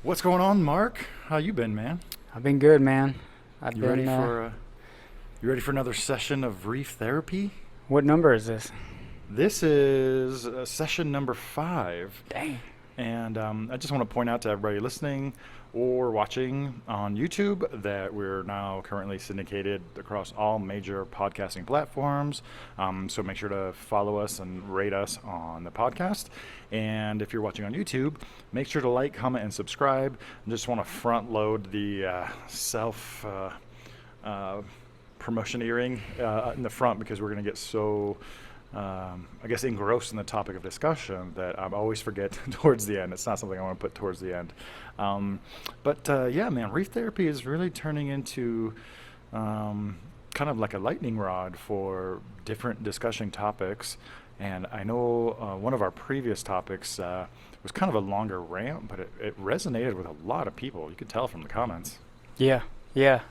What's going on, Mark? How you been, man? I've been good, man. I've You ready been. for another session of reef therapy? What number is this? This is session number 5, Dang. and I just want to point out to everybody listening or watching on YouTube that we're now currently syndicated across all major podcasting platforms. So make sure to follow us and rate us on the podcast. And if you're watching on YouTube, make sure to like, comment, and subscribe. I just want to front load the self promotioneering in the front because we're going to get so I guess engrossed in the topic of discussion that I always forget towards the end. It's not something I want to put towards the end. Yeah, man, reef therapy is really turning into kind of like a lightning rod for different discussion topics. And I know one of our previous topics was kind of a longer rant, but it resonated with a lot of people. You could tell from the comments. Yeah, yeah.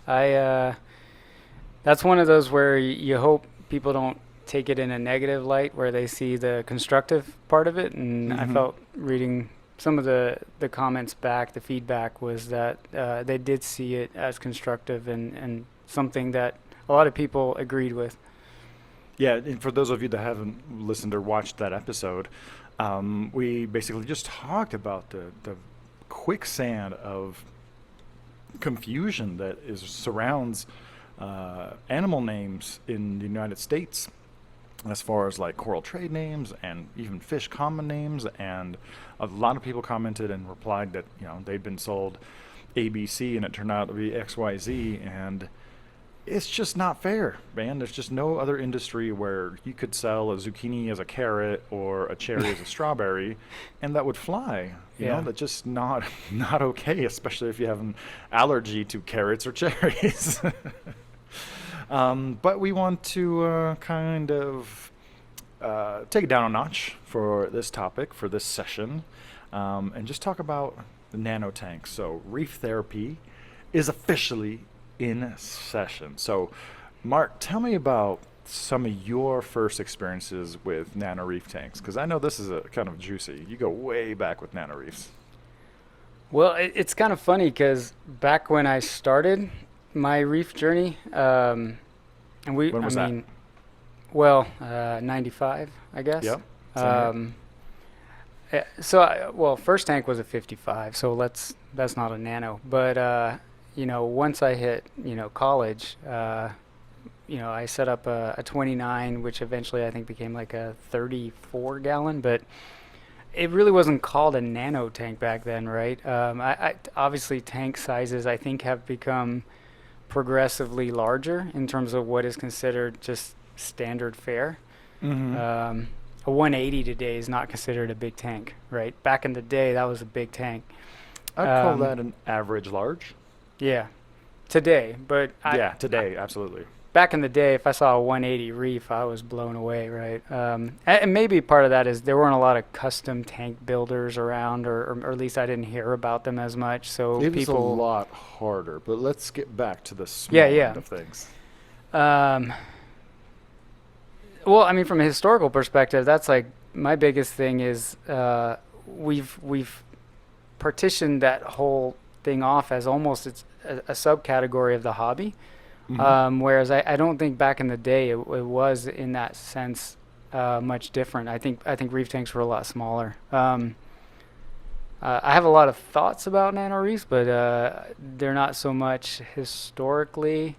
That's one of those where you hope people don't take it in a negative light, where they see the constructive part of it. And I felt reading some of the comments back, the feedback was that they did see it as constructive and something that a lot of people agreed with. Yeah, and for those of you that haven't listened or watched that episode, we basically just talked about the quicksand of confusion that surrounds animal names in the United States, as far as like coral trade names and even fish common names. And a lot of people commented and replied that they'd been sold ABC and it turned out to be XYZ, and it's just not fair, man. There's just no other industry where you could sell a zucchini as a carrot or a cherry as a strawberry, and that would fly. You know, that's just not okay, especially if you have an allergy to carrots or cherries. But we want to kind of take it down a notch for this topic, for this session, and just talk about the nano tanks. So reef therapy is officially in session. So Mark, tell me about some of your first experiences with nano reef tanks, because I know this is a kind of juicy. You go way back with nano reefs. Well, it's kind of funny because back when I started my reef journey, and When was that? 95, I guess. Yep. First tank was a 55, so that's not a nano. But once I hit college, I set up a 29, which eventually I think became like a 34 gallon, but it really wasn't called a nano tank back then, right? I obviously tank sizes I think have become progressively larger in terms of what is considered just standard fare. A 180 today is not considered a big tank, right? Back in the day, that was a big tank. I'd call that an average large. Yeah, today, but today, absolutely. Back in the day, if I saw a 180 reef, I was blown away, right? And maybe part of that is there weren't a lot of custom tank builders around, or at least I didn't hear about them as much. So it was a lot harder, but let's get back to the small end of things. Well, I mean, from a historical perspective, that's like my biggest thing is we've partitioned that whole thing off as almost it's a subcategory of the hobby. Whereas I don't think back in the day it was in that sense much different. I think reef tanks were a lot smaller. I have a lot of thoughts about nano reefs, but they're not so much historically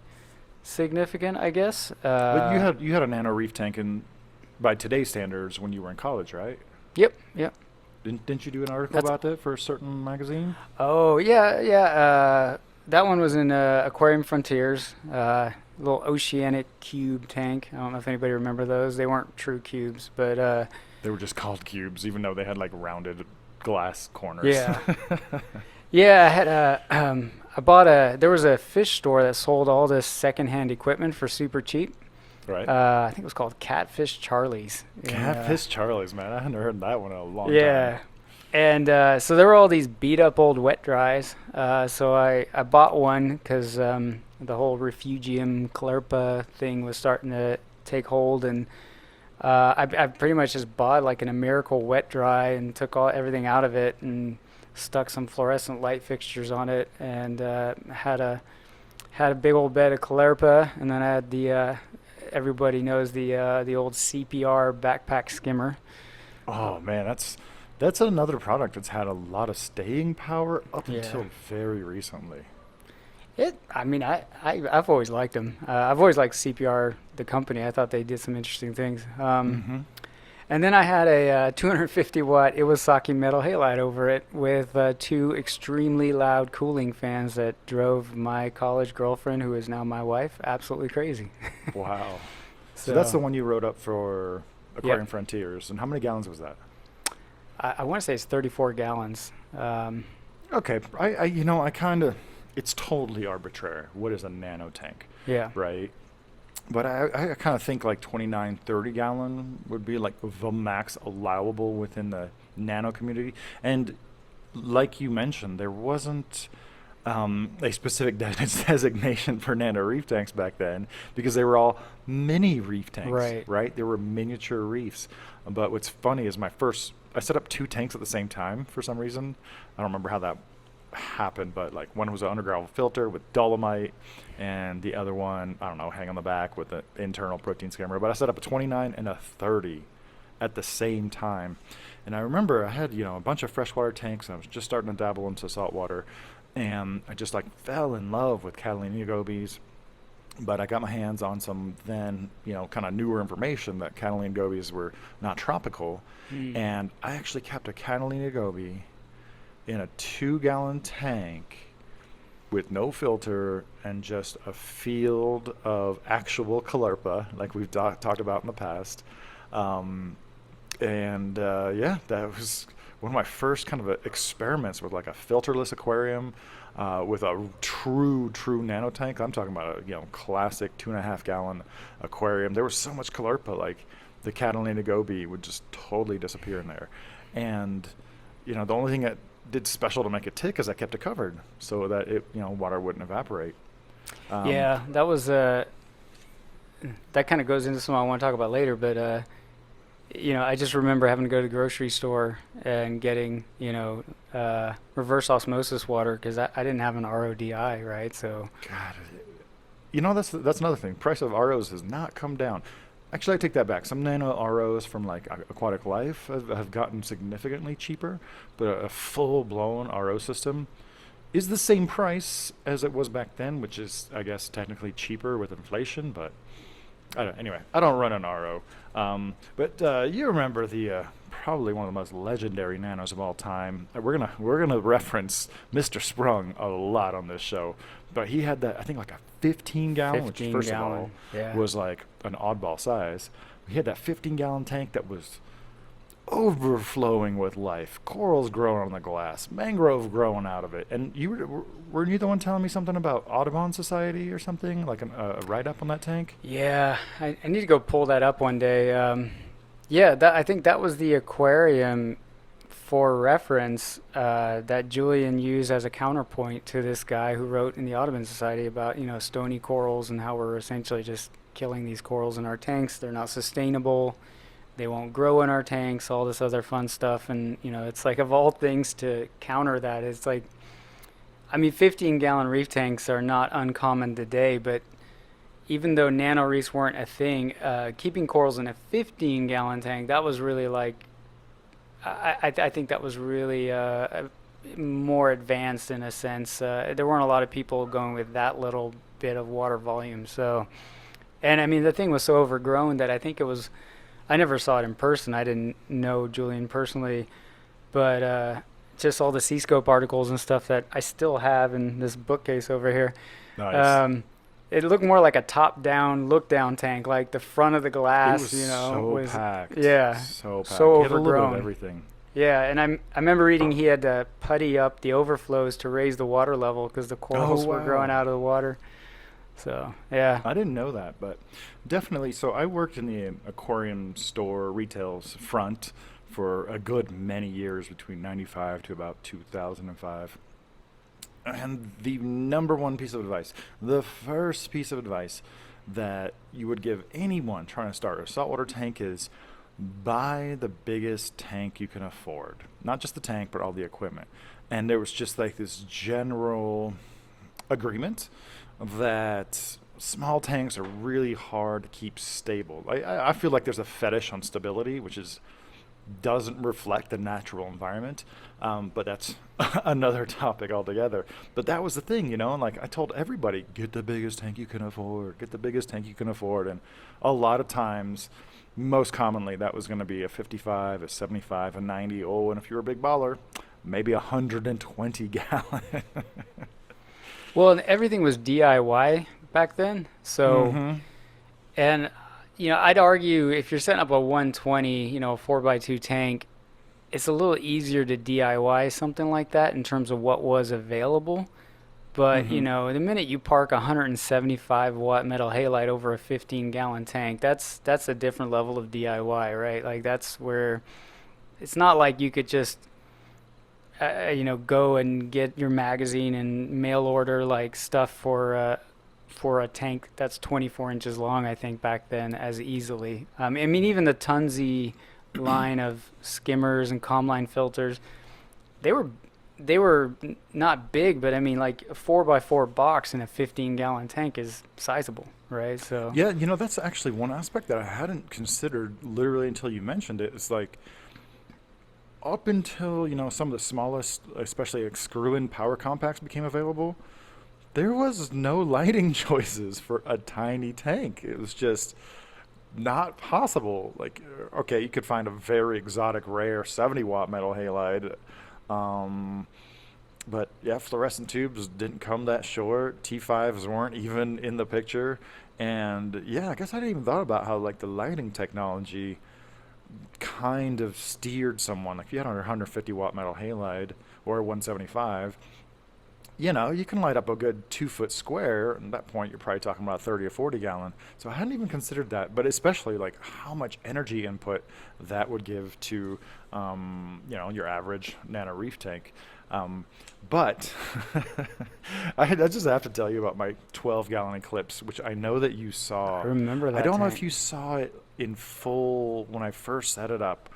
significant, I guess. But you had a nano reef tank by today's standards when you were in college, right? Yep. Didn't you do an article about that for a certain magazine? Oh yeah. That one was in Aquarium Frontiers, little oceanic cube tank. I don't know if anybody remember those. They weren't true cubes, but they were just called cubes, even though they had like rounded glass corners. Yeah. Yeah, I had there was a fish store that sold all this secondhand equipment for super cheap. Right. I think it was called Catfish Charlie's. Catfish Charlie's, man. I hadn't heard that one in a long time. Yeah. And so there were all these beat up old wet dries. So I bought one because the whole refugium clerpa thing was starting to take hold. And I pretty much just bought like an Miracle wet dry and took everything out of it and stuck some fluorescent light fixtures on it, and had a big old bed of Caulerpa, and then I had the everybody knows the old CPR Backpack Skimmer. Oh man, that's another product that's had a lot of staying power up Yeah. until very recently. I mean, I've always liked them. I've always liked CPR, the company. I thought they did some interesting things. Mm-hmm. And then I had a 250 watt Iwasaki metal halide over it with two extremely loud cooling fans that drove my college girlfriend, who is now my wife, absolutely crazy. Wow. So that's the one you wrote up for Aquarium Yep. Frontiers. And how many gallons was that? I want to say it's 34 gallons. Okay, I kind of, it's totally arbitrary. What is a nano tank, Yeah. right? But I kind of think like 29, 30 gallon would be like the max allowable within the nano community. And like you mentioned, there wasn't a specific designation for nano reef tanks back then because they were all mini reef tanks, Right. They were miniature reefs. But what's funny is I set up two tanks at the same time for some reason. I don't remember how that happened, but like one was an underground filter with dolomite, and the other one, I don't know, hang on the back with the internal protein skimmer. But I set up a 29 and a 30 at the same time. And I remember I had, a bunch of freshwater tanks, and I was just starting to dabble into saltwater, and I just like fell in love with Catalina gobies. But I got my hands on some then, kind of newer information that Catalina gobies were not tropical. Mm. And I actually kept a Catalina goby in a 2-gallon tank with no filter and just a field of actual Caulerpa, like we've talked about in the past. Yeah, that was one of my first kind of experiments with like a filterless aquarium with a true nano tank. I'm talking about a classic 2.5-gallon aquarium. There was so much Caulerpa, like the Catalina goby would just totally disappear in there. And the only thing that did special to make it tick is I kept it covered so that water wouldn't evaporate. Yeah, that was that kind of goes into something I want to talk about later, but I just remember having to go to the grocery store and getting reverse osmosis water because I didn't have an RODI, right? So God, that's another thing. Price of ROs has not come down. Actually, I take that back. Some nano ROs from like Aquatic Life have gotten significantly cheaper, but a full-blown RO system is the same price as it was back then, which is, I guess, technically cheaper with inflation. But anyway, I don't run an RO. But you remember the probably one of the most legendary nanos of all time. We're gonna reference Mr. Sprung a lot on this show, but he had that, I think, like a 15-gallon, which 15 first gallon, of all yeah. was like an oddball size. He had that 15-gallon tank that was overflowing with life. Corals growing on the glass, mangrove growing out of it. And weren't you the one telling me something about Audubon Society or something, like a write-up on that tank? Yeah, I need to go pull that up one day. I think that was the aquarium for reference that Julian used as a counterpoint to this guy who wrote in the Audubon Society about stony corals and how we're essentially just killing these corals in our tanks. They're not sustainable. They won't grow in our tanks. All this other fun stuff, and it's like, of all things to counter that, it's like, I mean, 15-gallon reef tanks are not uncommon today, but even though nano reefs weren't a thing, keeping corals in a 15-gallon tank, that was really like, I think that was really more advanced in a sense. There weren't a lot of people going with that little bit of water volume. So, and I mean, the thing was so overgrown that I think it was, I never saw it in person. I didn't know Julian personally, but just all the C-scope articles and stuff that I still have in this bookcase over here. Nice. It looked more like a top-down, look-down tank, like the front of the glass, It was so packed. Yeah, So packed. so He had a little bit overgrown. of everything. Yeah, and I remember reading he had to putty up the overflows to raise the water level because the corals were growing wow. out of the water. So, yeah. I didn't know that, but definitely. So I worked in the aquarium store retail front for a good many years, between 95 to about 2005. And the number one piece of advice, the first piece of advice that you would give anyone trying to start a saltwater tank is buy the biggest tank you can afford. Not just the tank, but all the equipment. And there was just like this general agreement that small tanks are really hard to keep stable. I feel like there's a fetish on stability, which is doesn't reflect the natural environment. But that's another topic altogether. But that was the thing, you know, and like I told everybody, get the biggest tank you can afford, get the biggest tank you can afford. And a lot of times, most commonly, that was going to be a 55, a 75, a 90. Oh, and if you're a big baller, maybe a 120 gallon. Well, and everything was DIY back then. So, Mm-hmm. and I'd argue if you're setting up a 120, a 4x2 tank, it's a little easier to DIY something like that in terms of what was available. But, Mm-hmm. the minute you park a 175 watt metal halide over a 15-gallon tank, that's a different level of DIY, right? Like that's where it's not like you could just go and get your magazine and mail order like stuff for a tank that's 24 inches long, I think, back then as easily. I mean, even the Tunzi line of skimmers and calm filters, they were not big, but I mean, like a 4x4 box in a 15-gallon tank is sizable, right? So Yeah, you know, that's actually one aspect that I hadn't considered literally until you mentioned it. It's like up until, you know, some of the smallest, especially like screw-in power compacts became available, there was no lighting choices for a tiny tank. It was just not possible. Like, okay, you could find a very exotic, rare 70-watt metal halide. Um, but yeah, fluorescent tubes didn't come that short. T5s weren't even in the picture. And yeah, I guess I didn't even thought about how like the lighting technology kind of steered someone. Like if you had a 150-watt metal halide or a 175, you know, you can light up a good 2 foot square. And at that point, you're probably talking about 30 or 40 gallon. So I hadn't even considered that, but especially like how much energy input that would give to, your average Nano Reef tank. But I just have to tell you about my 12-gallon Eclipse, which I know that you I saw. remember I that don't know tank. if you saw it in full when I first set it up,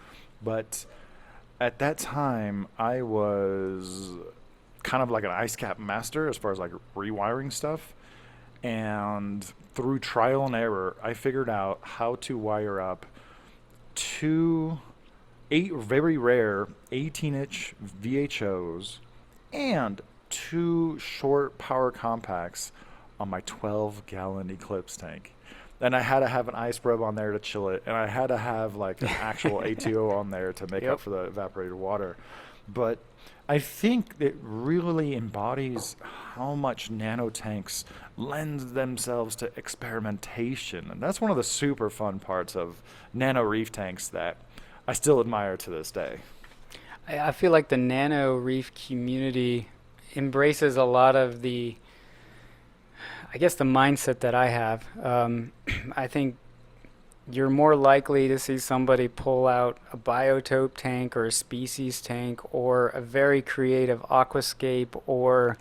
but at that time I was kind of like an ice cap master as far as like rewiring stuff. And through trial and error, I figured out how to wire up two eight very rare 18-inch VHOs and two short power compacts on my 12-gallon Eclipse tank. And I had to have an ice probe on there to chill it, and I had to have like an actual ATO on there to make up Yep. for the evaporated water. But I think it really embodies how much nano tanks lend themselves to experimentation. And that's one of the super fun parts of nano reef tanks that I still admire to this day. I feel like the Nano Reef community embraces a lot of I guess, the mindset that I have. I think you're more likely to see somebody pull out a biotope tank or a species tank or a very creative aquascape or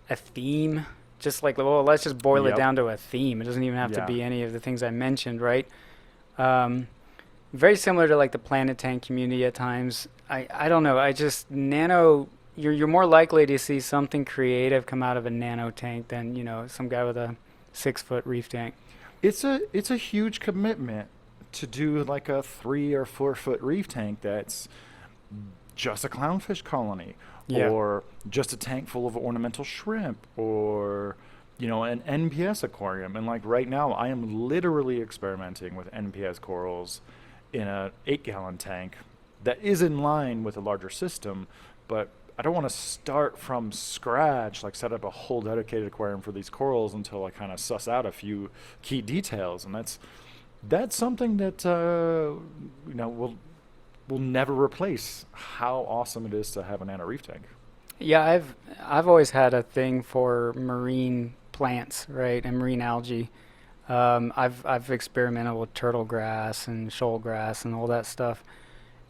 a theme. Just like, well, let's just boil it Yep. down to a theme. It doesn't even have to Yeah. be any of the things I mentioned, right? Um, Very similar to like the Planet Tank community at times. I don't know. I just nano. You're more likely to see something creative come out of a nano tank than some guy with a 6 foot reef tank. It's a huge commitment to do like a 3 or 4 foot reef tank that's just a clownfish colony, Yeah. or just a tank full of ornamental shrimp, or an NPS aquarium. And like right now, I am literally experimenting with NPS corals in a 8-gallon tank that is in line with a larger system, but I don't want to start from scratch, like set up a whole dedicated aquarium for these corals until I kind of suss out a few key details. And that's something that will never replace how awesome it is to have a nano reef tank. Yeah, I've always had a thing for marine plants, right, and marine algae. I've experimented with turtle grass and shoal grass and all that stuff.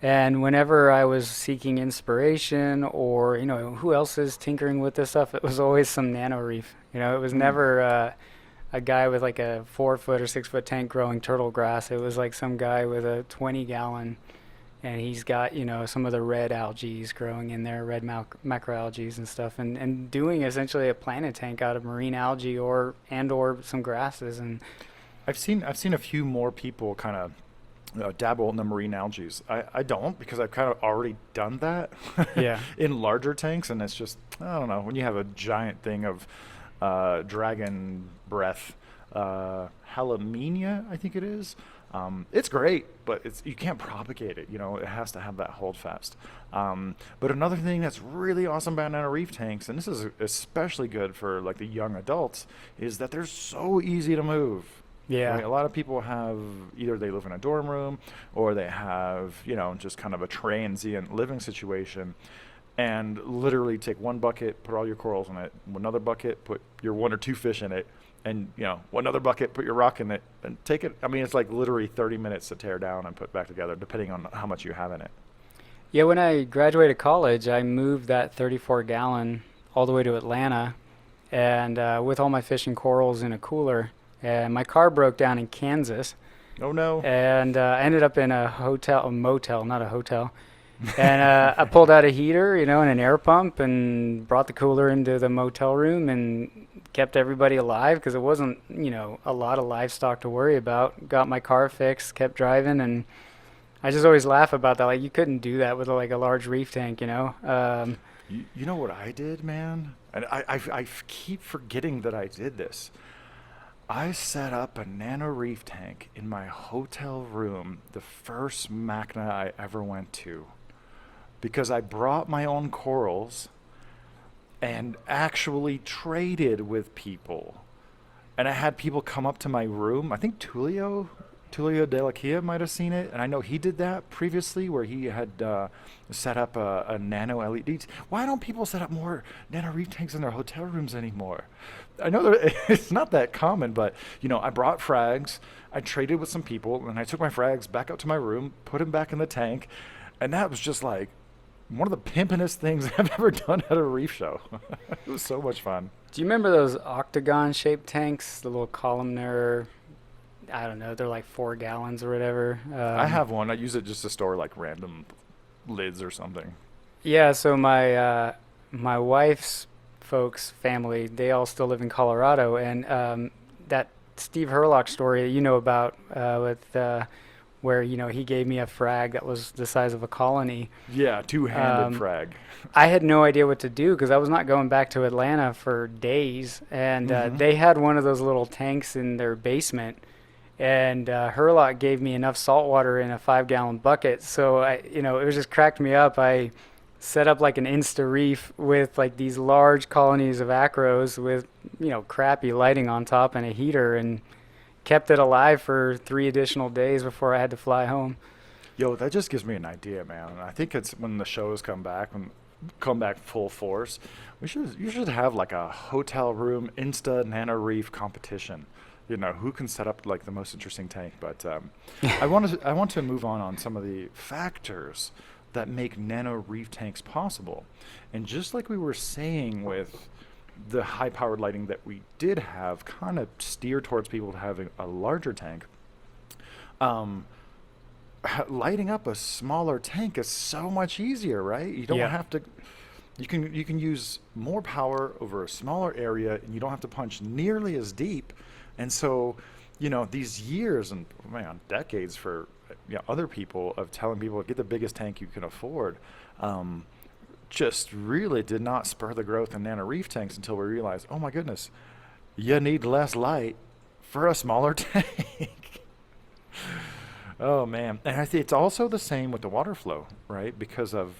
And whenever I was seeking inspiration or, who else is tinkering with this stuff, it was always some Nano Reef. It was Mm. never a guy with like a 4 foot or 6 foot tank growing turtle grass. It was like some guy with a 20 gallon, and he's got, some of the red algae growing in there, red macroalgae and stuff, and doing essentially a planted tank out of marine algae or some grasses. And I've seen a few more people kind of dabble in the marine algae. I don't, because I've kind of already done that yeah, in larger tanks, and it's just, I don't know, when you have a giant thing of dragon breath, halamenia, I think it is. It's great, but you can't propagate it. It has to have that hold fast. But another thing that's really awesome about Nano Reef tanks, and this is especially good for like the young adults, is that they're so easy to move. yeah. Right? A lot of people have, either they live in a dorm room or they have, just kind of a transient living situation, and literally take one bucket, put all your corals in it, another bucket, put your one or two fish in it, and another bucket, put your rock in it, and take it. I mean, it's like literally 30 minutes to tear down and put back together, depending on how much you have in it. Yeah, when I graduated college, I moved that 34 gallon all the way to Atlanta, and with all my fish and corals in a cooler. And my car broke down in Kansas, Oh no. and I ended up in a motel, not a hotel. And I pulled out a heater, and an air pump, and brought the cooler into the motel room and kept everybody alive because it wasn't, a lot of livestock to worry about. Got my car fixed, kept driving, and I just always laugh about that. Like, you couldn't do that with like a large reef tank. You know what I did, man? And I keep forgetting that I did this. I set up a Nano Reef tank in my hotel room the first Macna I ever went to, because I brought my own corals and actually traded with people. And I had people come up to my room. I think Tulio De La Kia might have seen it, and I know he did that previously, where he had set up a nano LED. Why don't people set up more Nano Reef tanks in their hotel rooms anymore? I know that it's not that common, but I brought frags, I traded with some people, and I took my frags back up to my room, put them back in the tank, and that was just like one of the pimpinest things I've ever done at a reef show. It was so much fun. Do you remember those octagon-shaped tanks, the little columnar? I don't know, they're like 4 gallons or whatever. I have one. I use it just to store like random lids or something. Yeah, so my wife's folks, family, they all still live in Colorado, and that Steve Herlock story that you know about with where he gave me a frag that was the size of a colony. Yeah, two-handed frag. I had no idea what to do because I was not going back to Atlanta for days, and they had one of those little tanks in their basement. And Herlock gave me enough salt water in a 5 gallon bucket, so it was just cracked me up. I set up like an Insta Reef with like these large colonies of acros with crappy lighting on top and a heater, and kept it alive for 3 additional days before I had to fly home. Yo, that just gives me an idea, man. I think it's when the shows come back full force. You should have like a hotel room Insta Nano Reef competition. Who can set up like the most interesting tank. But I want to move on some of the factors that make Nano Reef tanks possible. And just like we were saying with the high-powered lighting that we did have, kind of steer towards people having a larger tank. Lighting up a smaller tank is so much easier, right? You don't Yeah. have to. You can use more power over a smaller area, and you don't have to punch nearly as deep. And so, these years and man, decades for other people of telling people get the biggest tank you can afford, just really did not spur the growth in Nano Reef tanks until we realized, oh my goodness, you need less light for a smaller tank. Oh man, and I think it's also the same with the water flow, right? Because of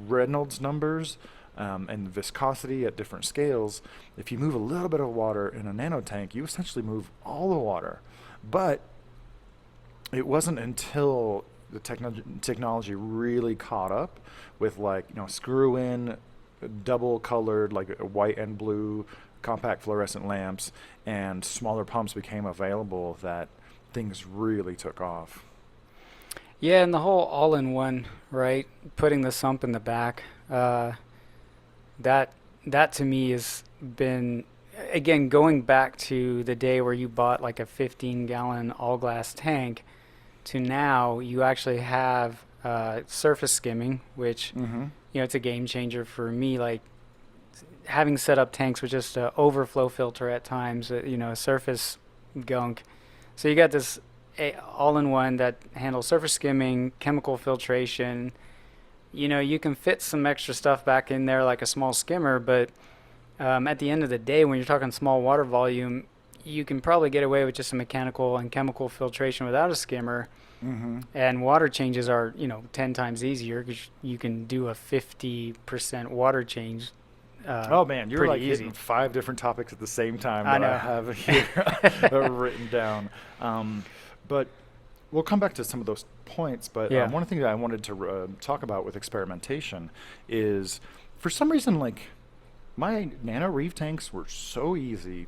Reynolds numbers and viscosity at different scales. If you move a little bit of water in a nano tank, you essentially move all the water. But it wasn't until the technology really caught up with screw in double colored like white and blue compact fluorescent lamps and smaller pumps became available that things really took off. Yeah, and the whole all-in-one, right? Putting the sump in the back. That that to me has been, again, going back to the day where you bought like a 15-gallon all-glass tank to now you actually have surface skimming, which Mm-hmm. it's a game changer for me. Like having set up tanks with just a overflow filter at times, surface gunk. So you got this all-in-one that handles surface skimming, chemical filtration. You can fit some extra stuff back in there like a small skimmer, but at the end of the day, when you're talking small water volume, you can probably get away with just some mechanical and chemical filtration without a skimmer. Mm-hmm. And water changes are, 10 times easier because you can do a 50% water change Oh man, you're pretty like hitting easy. 5 different topics at the same time I that I know. have here written down. But we'll come back to some of those points. But Yeah. one thing that I wanted to talk about with experimentation is, for some reason, like my Nano Reef tanks were so easy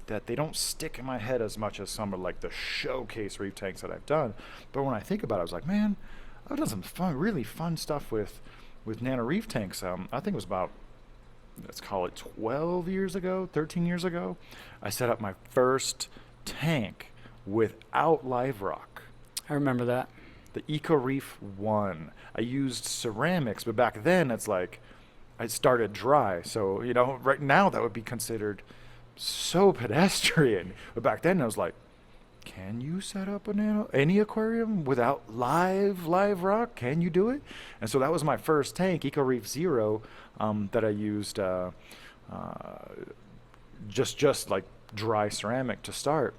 that they don't stick in my head as much as some of like the showcase reef tanks that I've done. But when I think about it, I was like, man, I've done some fun, really fun stuff with Nano Reef tanks. I think it was about, let's call it 12 years ago, 13 years ago, I set up my first tank without live rock, I remember that. the Eco Reef 1. I used ceramics, but back then it's like I started dry. So, right now that would be considered so pedestrian. But back then I was like, can you set up any aquarium without live rock? Can you do it? And so that was my first tank, Eco Reef Zero, that I used just like dry ceramic to start.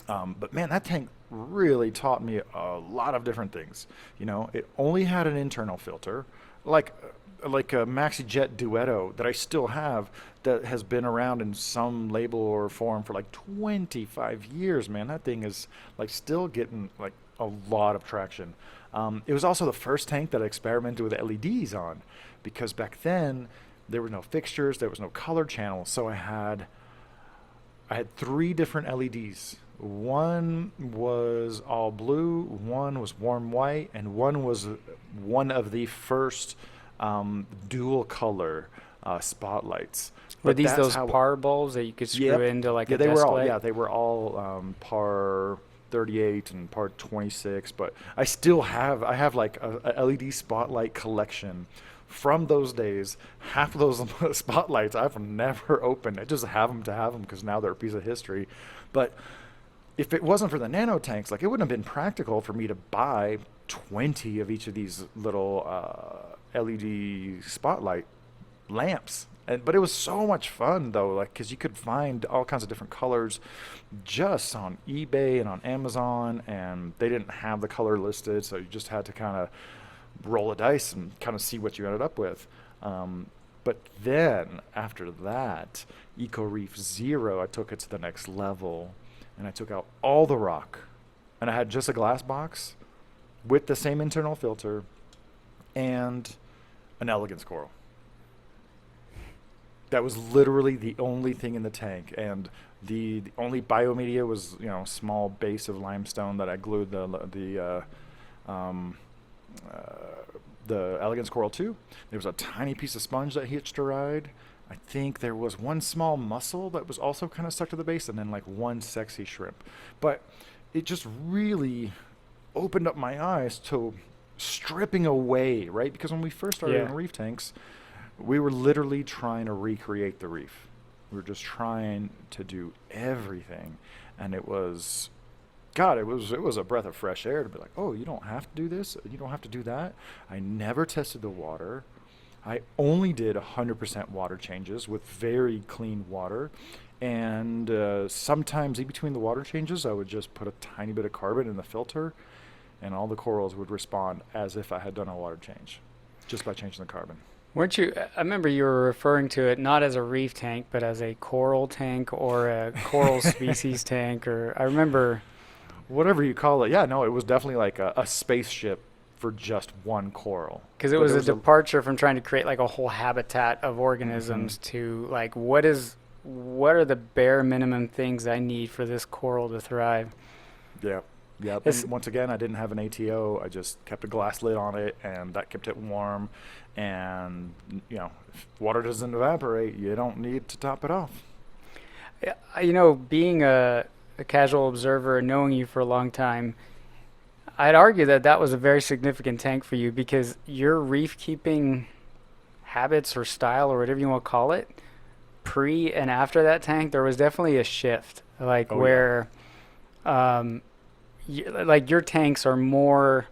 But man, that tank really taught me a lot of different things. It only had an internal filter, like like a Maxi Jet Duetto that I still have, that has been around in some label or form for like 25 years. Man, that thing is like still getting like a lot of traction. It was also the first tank that I experimented with LEDs on, because back then there were no fixtures, there was no color channel, so I had 3 different LEDs. One was all blue, one was warm white, and one was one of the first dual color spotlights. Were But these that's those how. par bulbs that you could screw Yep. into like Yeah, a they were desk all. light? Yeah, they were all par 38 and par 26. But I still have. I have like a LED spotlight collection from those days. Half of those spotlights I've never opened. I just have them to have them because now they're a piece of history. But if it wasn't for the nano tanks, like it wouldn't have been practical for me to buy 20 of each of these little LED spotlight lamps. But it was so much fun though, like because you could find all kinds of different colors just on eBay and on Amazon, and they didn't have the color listed, so you just had to kind of roll a dice and kind of see what you ended up with. But then after that, Eco Reef Zero, I took it to the next level, and I took out all the rock, and I had just a glass box with the same internal filter and an elegance coral. That was literally the only thing in the tank, and the only biomedia was a small base of limestone that I glued um, uh, the elegance coral to. There was a tiny piece of sponge that hitched a ride. I think there was one small mussel that was also kind of stuck to the base, and then like one sexy shrimp. But it just really opened up my eyes to stripping away, right? Because when we first started Yeah. in reef tanks, we were literally trying to recreate the reef. We were just trying to do everything, and it was, God, it was a breath of fresh air to be like, oh, you don't have to do this, you don't have to do that. I never tested the water. I only did 100% water changes with very clean water, and sometimes in between the water changes, I would just put a tiny bit of carbon in the filter, and all the corals would respond as if I had done a water change, just by changing the carbon. Weren't you? I remember you were referring to it not as a reef tank, but as a coral tank or a coral species tank. Or I remember, Whatever you call it. Yeah, no, it was definitely like a spaceship for just one coral. because it But was there a was a. departure from trying to create like a whole habitat of Mhm. organisms to like what are the bare minimum things I need for this coral to thrive? Yeah. Yep. It's, And once again, I didn't have an ATO. I just kept a glass lid on it, and that kept it warm. And if water doesn't evaporate, you don't need to top it off. being a casual observer and knowing you for a long time, I'd argue that that was a very significant tank for you because your reef keeping habits or style or whatever you want to call it, pre and after that tank, there was definitely a shift. Like Oh yeah. where, like your tanks are more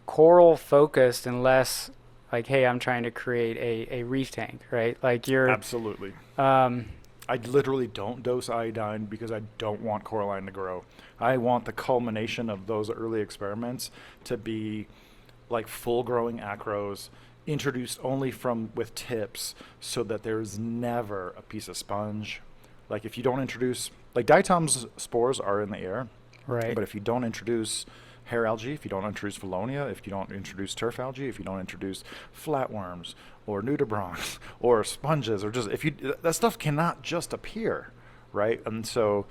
coral focused and less like, hey, I'm trying to create a reef tank, right? Like you're, Absolutely. um, I literally don't dose iodine because I don't want coralline to grow. I want the culmination of those early experiments to be like full growing acros introduced only from with tips so that there's never a piece of sponge. Like if you don't introduce like diatom's spores are in the air, right. but if you don't introduce hair algae, if you don't introduce Valonia, if you don't introduce turf algae, if you don't introduce flatworms or nudibranchs or sponges or just if you that stuff cannot just appear, right? And so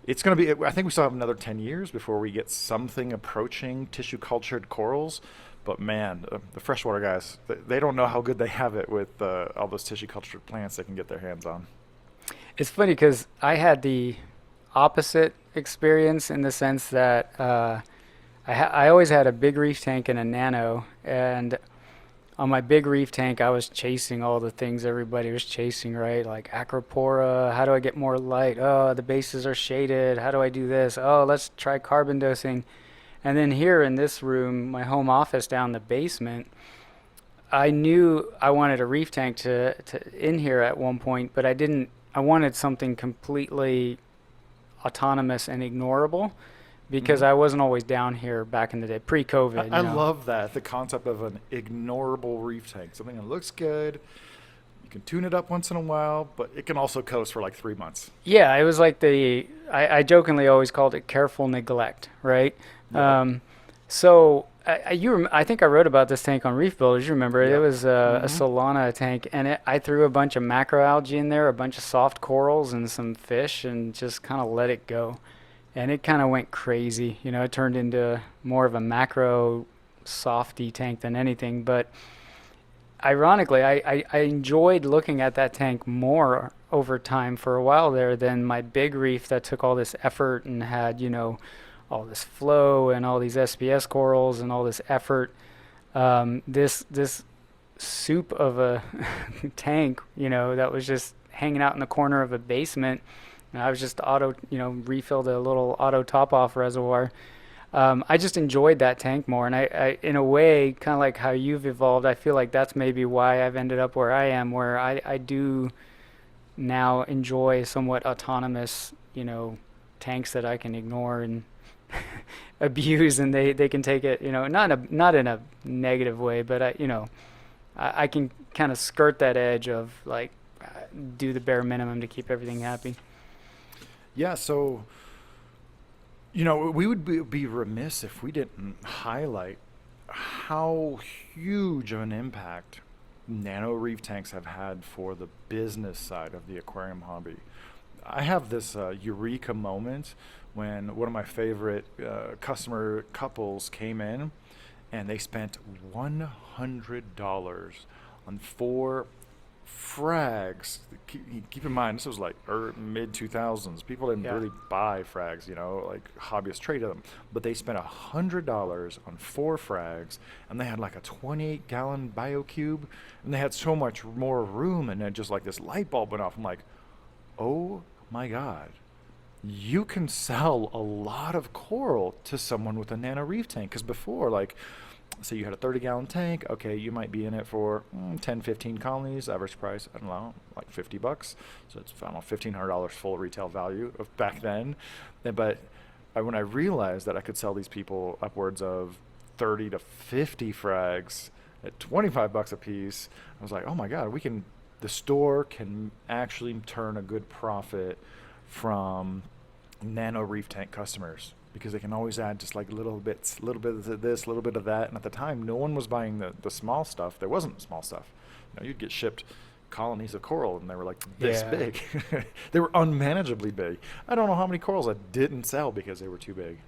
it's going to be I think we still have another 10 years before we get something approaching tissue cultured corals. But man, the freshwater guys, they don't know how good they have it with all those tissue cultured plants they can get their hands on. It's funny because I had the opposite experience in the sense that I always had a big reef tank and a nano, and on my big reef tank, I was chasing all the things everybody was chasing, right? Like acropora, how do I get more light? Oh, the bases are shaded. How do I do this? Oh, let's try carbon dosing. And then here in this room, my home office down the basement, I knew I wanted a reef tank to in here at one point, but I wanted something completely autonomous and ignorable because Hmm. I wasn't always down here back in the day, pre-COVID, I love that the concept of an ignorable reef tank, something that looks good. You can tune it up once in a while, but it can also coast for like 3 months. Yeah, it was like I jokingly always called it careful neglect, right? Yep. Um, so I think I wrote about this tank on Reef Builders. You remember it Yep. was a Hmm. Solana tank, and I threw a bunch of macroalgae in there, a bunch of soft corals, and some fish, and just kind of let it go. And it kind of went crazy. It turned into more of a macro softy tank than anything. But ironically, I enjoyed looking at that tank more over time for a while there than my big reef that took all this effort and had, all this flow and all these SPS corals and all this effort. This soup of a tank, that was just hanging out in the corner of a basement. And I was just refilled a little auto top off reservoir. I just enjoyed that tank more, and I in a way, kind of like how you've evolved. I feel like that's maybe why I've ended up where I am, where I do now enjoy somewhat autonomous, tanks that I can ignore and abuse, and they can take it, not in a negative way, but I can kind of skirt that edge of like do the bare minimum to keep everything happy. Yeah, so we would be remiss if we didn't highlight how huge of an impact nano reef tanks have had for the business side of the aquarium hobby. I have this eureka moment when one of my favorite customer couples came in and they spent $100 on 4 frags. Keep in mind, this was like mid 2000s. People didn't Yeah. really buy frags, like hobbyists traded them. But they spent $100 on 4 frags, and they had like a 28-gallon biocube, and they had so much more room, and then just like this light bulb went off. I'm like, oh my god, you can sell a lot of coral to someone with a nano reef tank. Because before, like, say you had a 30-gallon tank, okay, you might be in it for 10, 15 colonies, average price, I don't know, like $50. So it's, I don't know, $1,500 full retail value of back then. But when I realized that I could sell these people upwards of 30 to 50 frags at $25 a piece, I was like, oh my god, the store can actually turn a good profit from nano reef tank customers because they can always add just like little bits, little bit of this, little bit of that. And at the time, no one was buying the small stuff. There wasn't small stuff. You'd get shipped colonies of coral, and they were like this Yeah. big. They were unmanageably big. I don't know how many corals I didn't sell because they were too big.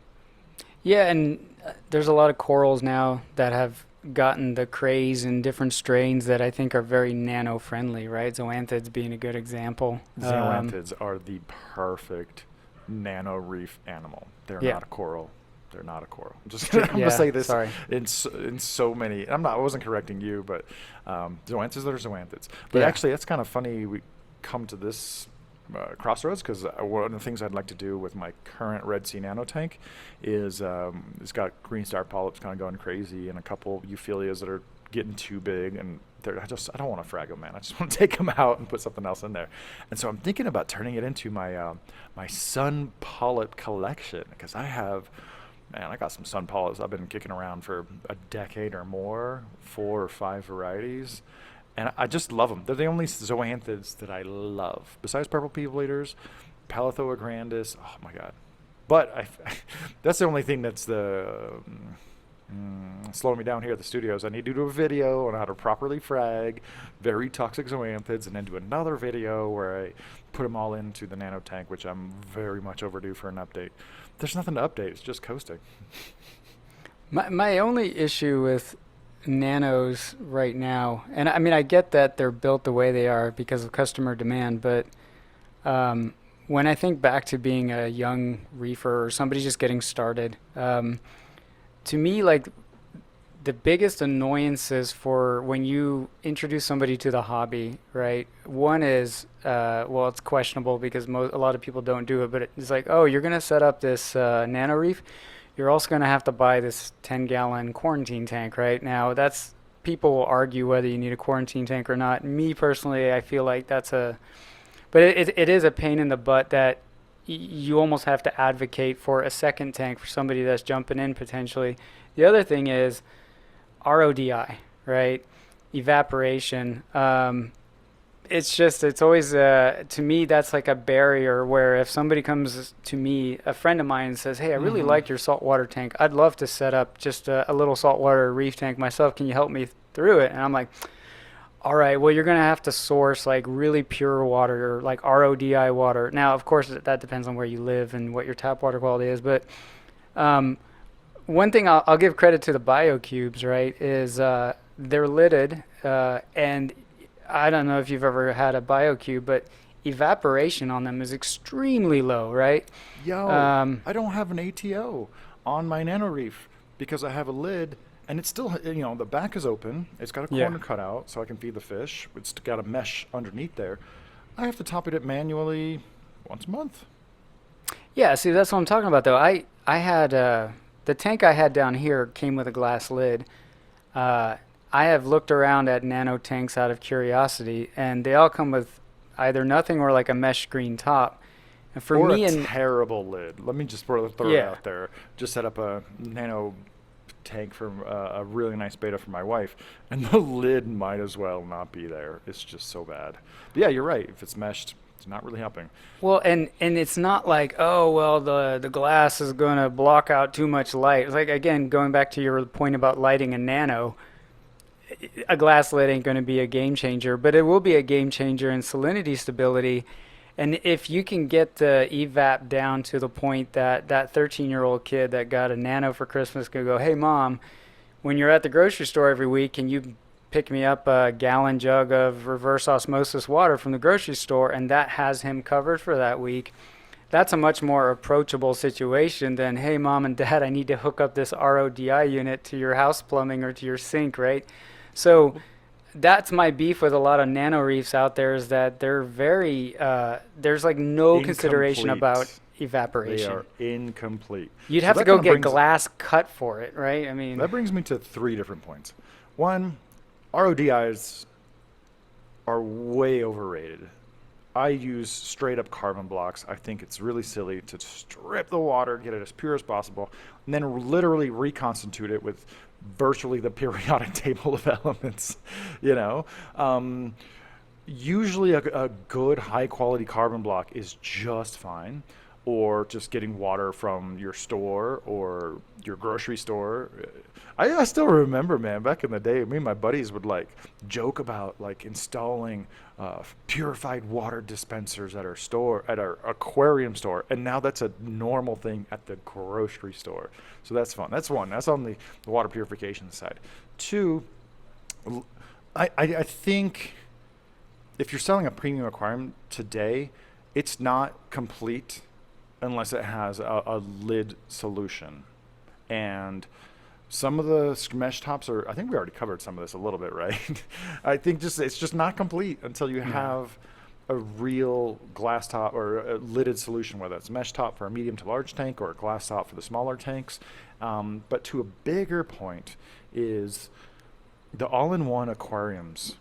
Yeah, and there's a lot of corals now that have gotten the craze in different strains that I think are very nano friendly, right? Zoanthids being a good example. Zoanthids are the perfect nano reef animal. They're Yeah, not a coral. They're not a coral. I'm gonna yeah, say this sorry. in so many. I wasn't correcting you, but zoanthids are zoanthids. But Yeah. actually, that's kind of funny. We come to this crossroads because one of the things I'd like to do with my current Red Sea Nano tank is it's got green star polyps kind of going crazy and a couple euphyllias that are getting too big, and I don't want to frag them, man. I just want to take them out and put something else in there. And so I'm thinking about turning it into my sun polyp collection because I got some sun polyps I've been kicking around for a decade or more, 4 or 5 varieties, and I just love them. They're the only zoanthids that I love besides purple people eaters, Palithoa grandis. Oh my god! But that's the only thing that's slowing me down here at the studios. I need to do a video on how to properly frag very toxic zoanthids, and then do another video where I put them all into the nano tank, which I'm very much overdue for an update. There's nothing to update. It's just coasting. My only issue with nanos right now, and I mean, I get that they're built the way they are because of customer demand, but when I think back to being a young reefer or somebody just getting started, to me, like the biggest annoyances for when you introduce somebody to the hobby, right? One is, well, it's questionable because a lot of people don't do it, but it's like, oh, you're going to set up this Nano Reef. You're also going to have to buy this 10-gallon quarantine tank, right? Now, people will argue whether you need a quarantine tank or not. Me personally, I feel like but it is a pain in the butt that you almost have to advocate for a second tank for somebody that's jumping in potentially. The other thing is RODI, right? Evaporation. It's always, to me, that's like a barrier where if somebody comes to me, a friend of mine, and says, hey, I really like your saltwater tank. I'd love to set up just a little saltwater reef tank myself. Can you help me through it? And I'm like, all right, well, you're going to have to source like really pure water, like RODI water. Now, of course, that depends on where you live and what your tap water quality is. But one thing I'll give credit to the BioCubes, right, is they're lidded. And I don't know if you've ever had a BioCube, but evaporation on them is extremely low, right? Yo, I don't have an ATO on my Nano Reef because I have a lid, and it's still, the back is open. It's got a corner cut out so I can feed the fish. It's got a mesh underneath there. I have to top it manually once a month. Yeah, see, that's what I'm talking about, though. I had the tank I had down here came with a glass lid. I have looked around at nano tanks out of curiosity, and they all come with either nothing or like a mesh screen top. And for or me, a terrible lid. Let me just throw it out there. Just set up a nano tank for a really nice beta for my wife, and the lid might as well not be there. It's just so bad. But yeah, you're right. If it's meshed, it's not really helping. well, and it's not like, oh, well, the glass is going to block out too much light. It's like, again, going back to your point about lighting a nano, a glass lid ain't going to be a game changer, but it will be a game changer in salinity stability. And if you can get the evap down to the point that 13-year-old kid that got a nano for Christmas can go, hey, Mom, when you're at the grocery store every week, can you pick me up a gallon jug of reverse osmosis water from the grocery store, and that has him covered for that week. That's a much more approachable situation than, hey, Mom and Dad, I need to hook up this RODI unit to your house plumbing or to your sink, right? So that's my beef with a lot of nano reefs out there, is that they're very, there's like no consideration about evaporation. They are incomplete. You'd So have to that go kinda get glass cut for it, right? I mean, That brings me to 3 different points. One, RODIs are way overrated. I use straight up carbon blocks. I think it's really silly to strip the water, get it as pure as possible, and then literally reconstitute it with virtually the periodic table of elements. Usually a good high quality carbon block is just fine. or just getting water from your store or your grocery store. I still remember, man, back in the day, me and my buddies would like joke about like installing purified water dispensers at our store, at our aquarium store, and now that's a normal thing at the grocery store. So that's fun. That's one. That's on the water purification side. Two, I think if you're selling a premium aquarium today, it's not complete unless it has a lid solution. And some of the mesh tops are, I think we already covered some of this a little bit, right? I think it's just not complete until you have a real glass top or a lidded solution, whether it's a mesh top for a medium to large tank or a glass top for the smaller tanks. But to a bigger point is the all-in-one aquariums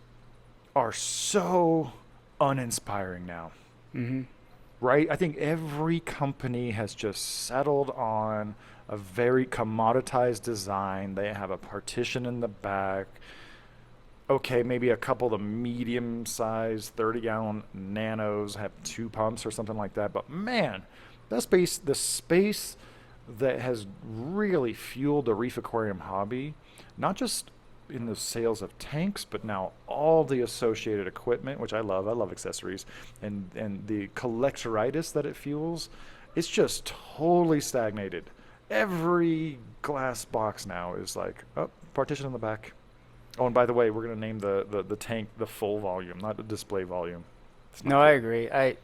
are so uninspiring now. Mm-hmm. Right? I think every company has just settled on a very commoditized design. They have a partition in the back. Okay, maybe a couple of the medium-sized 30-gallon nanos have 2 pumps or something like that. But man, the space that has really fueled the reef aquarium hobby, not just in the sales of tanks, but now all the associated equipment, which I love. I love accessories, and the collectoritis that it fuels. It's just totally stagnated. Every glass box now is like, oh, partition in the back. Oh, and by the way, we're gonna name the tank the full volume, not the display volume. No, I agree. I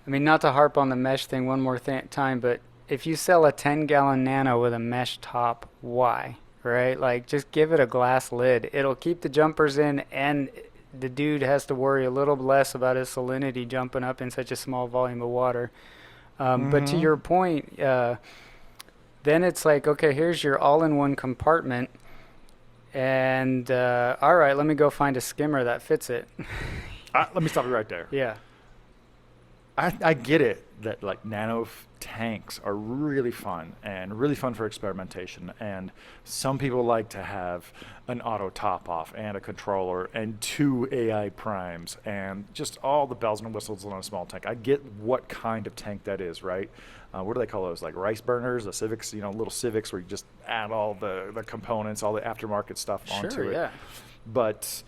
mean, not to harp on the mesh thing one more time, but if you sell a 10-gallon nano with a mesh top, why? Right? Like, just give it a glass lid. It'll keep the jumpers in, and the dude has to worry a little less about his salinity jumping up in such a small volume of water. But to your point, then it's like, okay, here's your all-in-one compartment, and all right, let me go find a skimmer that fits it. Let me stop you right there. Yeah. I get it that like nano tanks are really fun and really fun for experimentation, and some people like to have an auto top off and a controller and 2 AI primes and just all the bells and whistles on a small tank. I get what kind of tank that is, right? What do they call those? Like rice burners, the Civics, little Civics where you just add all the components, all the aftermarket stuff onto it. Yeah. But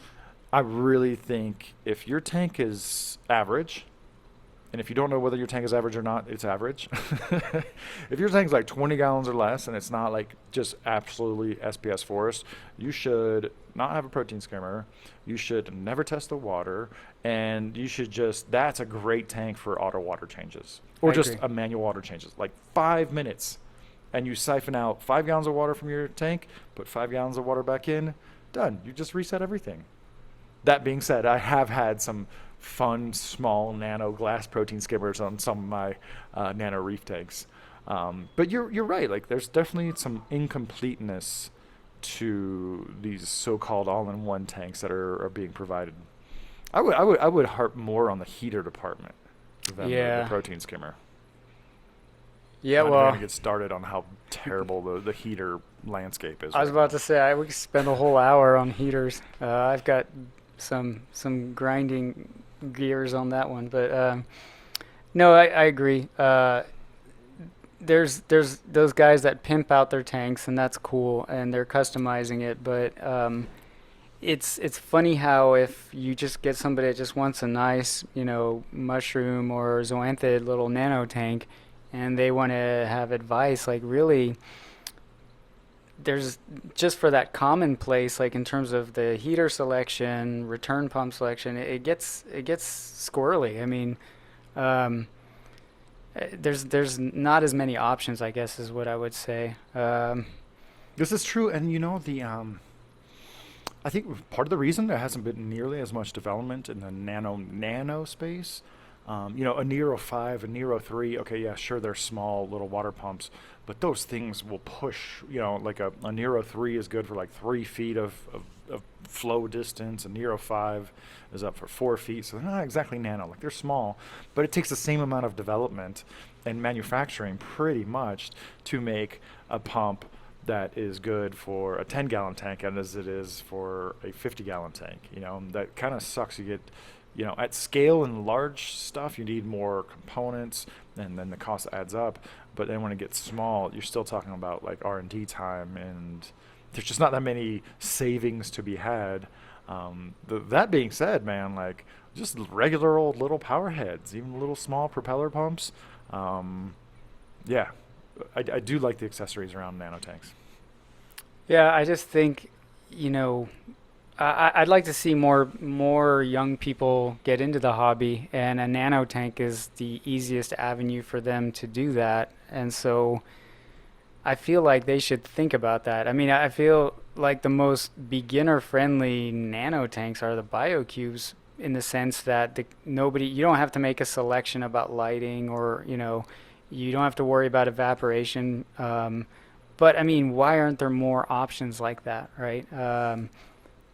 I really think if your tank is average, and if you don't know whether your tank is average or not, it's average. If your tank's like 20 gallons or less and it's not like just absolutely SPS forest, you should not have a protein skimmer. You should never test the water. And you should that's a great tank for auto water changes. Or just a manual water changes. Like 5 minutes. And you siphon out 5 gallons of water from your tank, put 5 gallons of water back in, done. You just reset everything. That being said, I have had some fun, small nano glass protein skimmers on some of my Nano Reef tanks. But you're right. Like, there's definitely some incompleteness to these so-called all-in-one tanks that are being provided. I would harp more on the heater department than the protein skimmer. Yeah, I'm going to get started on how terrible the heater landscape is. I was about to say, we could spend a whole hour on heaters. I've got some grinding gears on that one, but no, I agree. There's those guys that pimp out their tanks, and that's cool, and they're customizing it, but it's funny how if you just get somebody that just wants a nice, mushroom or zoanthid little nano tank, and they want to have advice, like, really, there's just for that commonplace, like in terms of the heater selection, return pump selection, it gets squirrely. I mean, there's not as many options, I guess, is what I would say. This is true, and I think part of the reason there hasn't been nearly as much development in the nano space. A Nero 5, a Nero 3, okay, yeah, sure, they're small little water pumps, but those things will push, like a Nero 3 is good for like 3 feet of flow distance. A Nero 5 is up for 4 feet, so they're not exactly nano, like they're small, but it takes the same amount of development and manufacturing pretty much to make a pump that is good for a 10-gallon tank as it is for a 50-gallon tank. That kind of sucks. You get at scale and large stuff, you need more components, and then the cost adds up. But then when it gets small, you're still talking about like R&D time, and there's just not that many savings to be had. That being said, man, like just regular old little power heads, even little small propeller pumps. Um, yeah, I do like the accessories around nano tanks. Yeah, I just think, you know, I'd like to see more young people get into the hobby, and a nano tank is the easiest avenue for them to do that. And so I feel like they should think about that. I mean, I feel like the most beginner-friendly nano tanks are the BioCubes, in the sense that you don't have to make a selection about lighting, or you don't have to worry about evaporation. But I mean, why aren't there more options like that, right?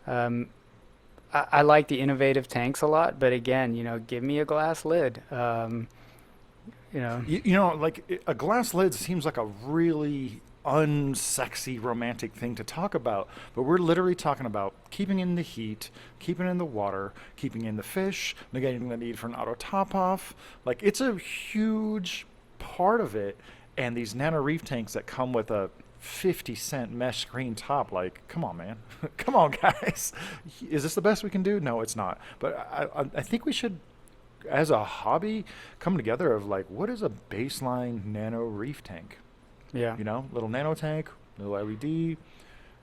Um, I like the innovative tanks a lot, but again, give me a glass lid. You know, Like a glass lid seems like a really unsexy romantic thing to talk about, but we're literally talking about keeping in the heat, keeping in the water, keeping in the fish, negating the need for an auto top off. Like it's a huge part of it. And these Nano Reef tanks that come with a 50-cent mesh screen top, like, come on, man. Come on, guys. Is this the best we can do? No, it's not. But I think we should, as a hobby, come together of like, what is a baseline Nano Reef tank? yeah. Little nano tank, little LED.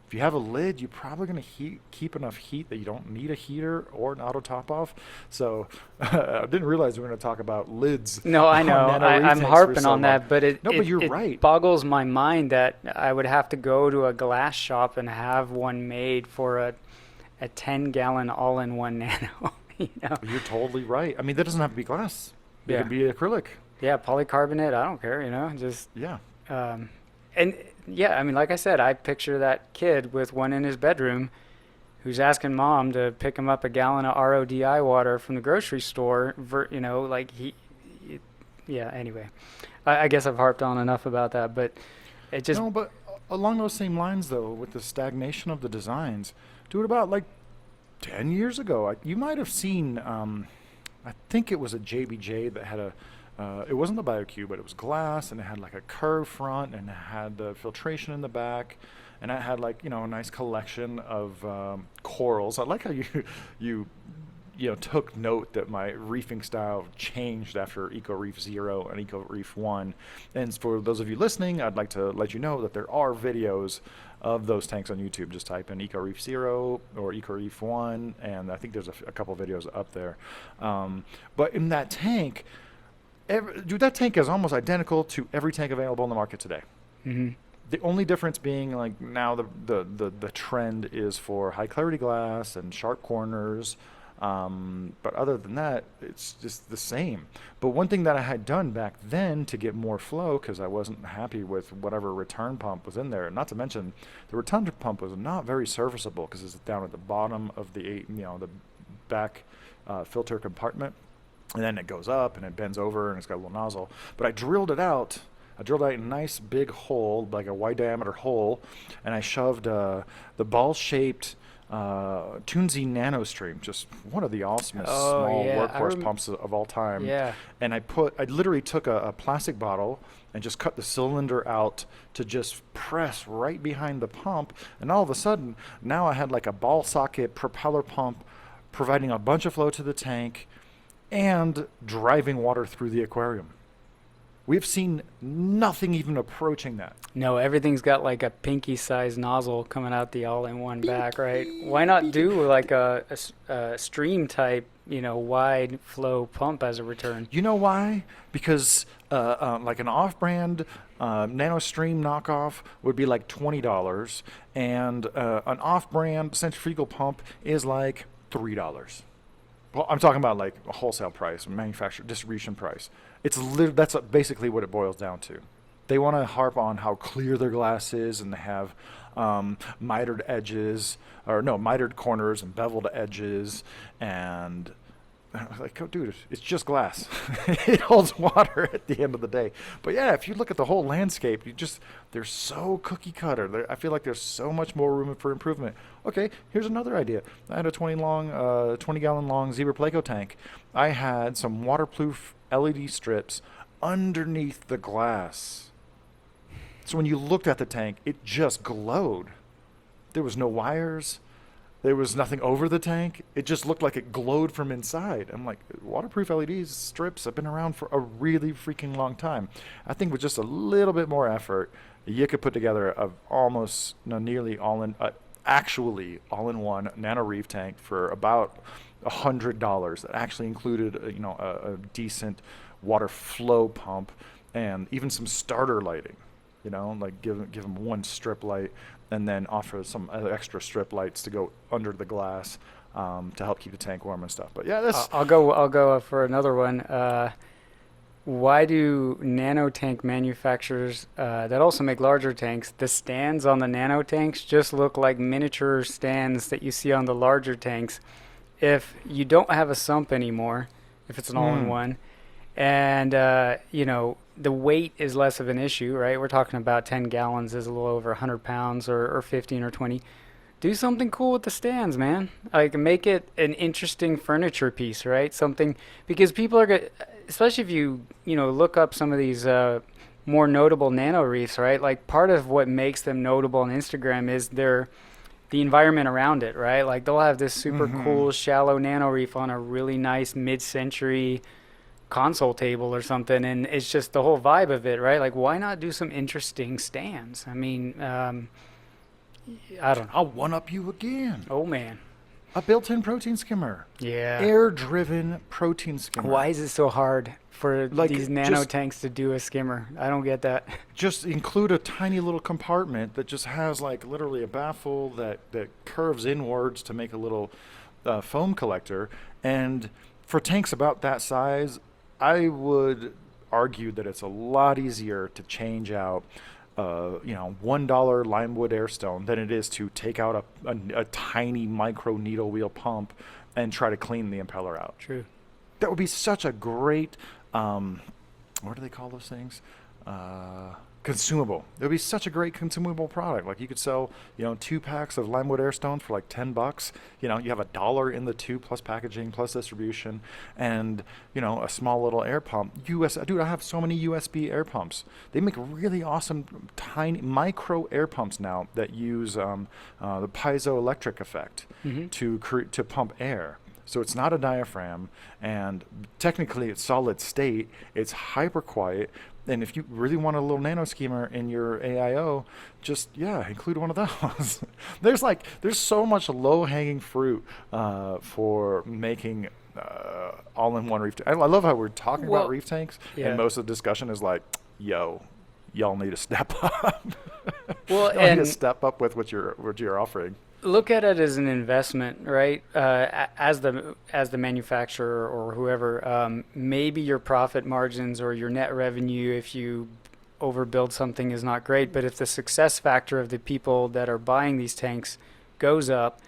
If you have a lid, you're probably going to keep enough heat that you don't need a heater or an auto top off. So I didn't realize we were going to talk about lids. No, I on know. Nano Reef I'm tanks for harping so on long. that, but No, but you're it right. boggles my mind that I would have to go to a glass shop and have one made for a 10-gallon all-in-one nano. You know? You're totally right. I mean, that doesn't have to be glass. It Yeah. could be acrylic. Yeah, polycarbonate. I don't care. Just Yeah. um, and yeah. I mean, like I said, I picture that kid with one in his bedroom who's asking mom to pick him up a gallon of RODI water from the grocery store. Like yeah. Anyway, I guess I've harped on enough about that, but it just No, but along those same lines, though, with the stagnation of the designs, do it about like 10 years ago. You might have seen, I think it was a JBJ that had it wasn't the BioCube, but it was glass, and it had like a curved front, and it had the filtration in the back, and it had like, a nice collection of corals. I like how you took note that my reefing style changed after Eco Reef 0 and Eco Reef 1. And for those of you listening, I'd like to let you know that there are videos of those tanks on YouTube. Just type in Eco Reef 0 or Eco Reef 1, and I think there's a couple videos up there. But in that tank, dude, that tank is almost identical to every tank available in the market today. hmm The only difference being, like, now the trend is for high clarity glass and sharp corners. But other than that, it's just the same. But one thing that I had done back then to get more flow, because I wasn't happy with whatever return pump was in there, not to mention the return pump was not very serviceable because it's down at the bottom of the back filter compartment. And then it goes up and it bends over and it's got a little nozzle. But I drilled it out. I drilled out a nice big hole, like a wide diameter hole, and I shoved the ball-shaped Tunzi Nano Stream, just one of the awesomest small workhorse pumps of all time. Yeah. And I literally took a plastic bottle and just cut the cylinder out to just press right behind the pump. And all of a sudden, now I had like a ball socket propeller pump providing a bunch of flow to the tank and driving water through the aquarium. We've seen nothing even approaching that. No, everything's got like a pinky-sized nozzle coming out the all-in-one back, right? Why not do like a stream type, wide flow pump as a return? You know why? Because like an off-brand Nano Stream knockoff would be like $20, and an off-brand centrifugal pump is like $3. Well, I'm talking about like a wholesale price, manufacturer distribution price. That's basically what it boils down to. They want to harp on how clear their glass is, and they have mitered edges, mitered corners and beveled edges, and And I was like, oh, dude, it's just glass. It holds water at the end of the day. But yeah, if you look at the whole landscape, they're so cookie cutter. I feel like there's so much more room for improvement. Okay, here's another idea. I had a 20 gallon long zebra Placo tank. I had some waterproof LED strips underneath the glass. So when you looked at the tank, it just glowed. There was no wires. There was nothing over the tank. It just looked like it glowed from inside. I'm like, waterproof LED strips have been around for a really freaking long time. I think with just a little bit more effort, you could put together a almost nearly actually all-in-one Nano Reef tank for about $100. That actually included, a decent water flow pump and even some starter lighting. Like give them one strip light and then offer some extra strip lights to go under the glass to help keep the tank warm and stuff. But yeah, I'll go for another one. Why do nano tank manufacturers that also make larger tanks, the stands on the nano tanks just look like miniature stands that you see on the larger tanks? If you don't have a sump anymore, if it's an all-in-one, and the weight is less of an issue, right? We're talking about 10 gallons is a little over 100 pounds or 15 or 20. Do something cool with the stands, man. Like, make it an interesting furniture piece, right? Something, because people are going to, especially if you look up some of these more notable nano reefs, right? Like, part of what makes them notable on Instagram is the environment around it, right? Like, they'll have this super cool shallow nano reef on a really nice mid-century console table or something, and it's just the whole vibe of it, right? Like, why not do some interesting stands? I mean, I don't know. I'll one up you again. Oh man, a built-in protein skimmer. Yeah, air-driven protein skimmer. Why is it so hard for these nano tanks to do a skimmer? I don't get that. Just include a tiny little compartment that just has like literally a baffle that curves inwards to make a little foam collector. And for tanks about that size, I would argue that it's a lot easier to change out, $1 limewood airstone than it is to take out a tiny micro needle wheel pump and try to clean the impeller out. True. That would be such a great, what do they call those things? Consumable. It would be such a great consumable product. Like, you could sell, 2 packs of limewood airstones for like $10. You have $1 in the 2 plus packaging plus distribution, and a small little air pump. Dude, I have so many USB air pumps. They make really awesome tiny micro air pumps now that use the piezoelectric effect to pump air. So it's not a diaphragm, and technically it's solid state. It's hyper quiet. And if you really want a little nano skimmer in your AIO, just include one of those. There's so much low hanging fruit for making all-in-one reef. I love how we're talking about reef tanks, and most of the discussion is like, y'all need to step up. Y'all need to step up with what you're offering. Look at it as an investment, right? As the manufacturer or whoever, maybe your profit margins or your net revenue, if you overbuild something, is not great. But if the success factor of the people that are buying these tanks goes up,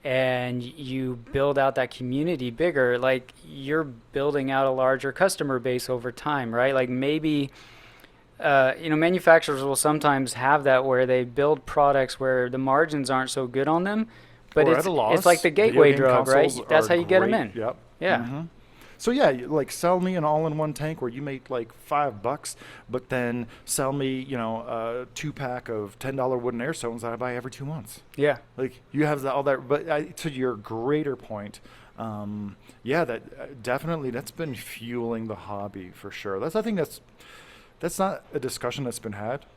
and you build out that community bigger, like, you're building out a larger customer base over time, right? Like, maybe manufacturers will sometimes have that where they build products where the margins aren't so good on them, but it's like the gateway drug, right? That's how you get them in. Yep. Yeah. Mm-hmm. So like, sell me an all-in-one tank where you make like $5, but then sell me, a 2-pack of $10 wooden air stones that I buy every 2 months. Yeah. Like, you have all that, but to your greater point, that definitely, that's been fueling the hobby for sure. I think that's not a discussion that's been had,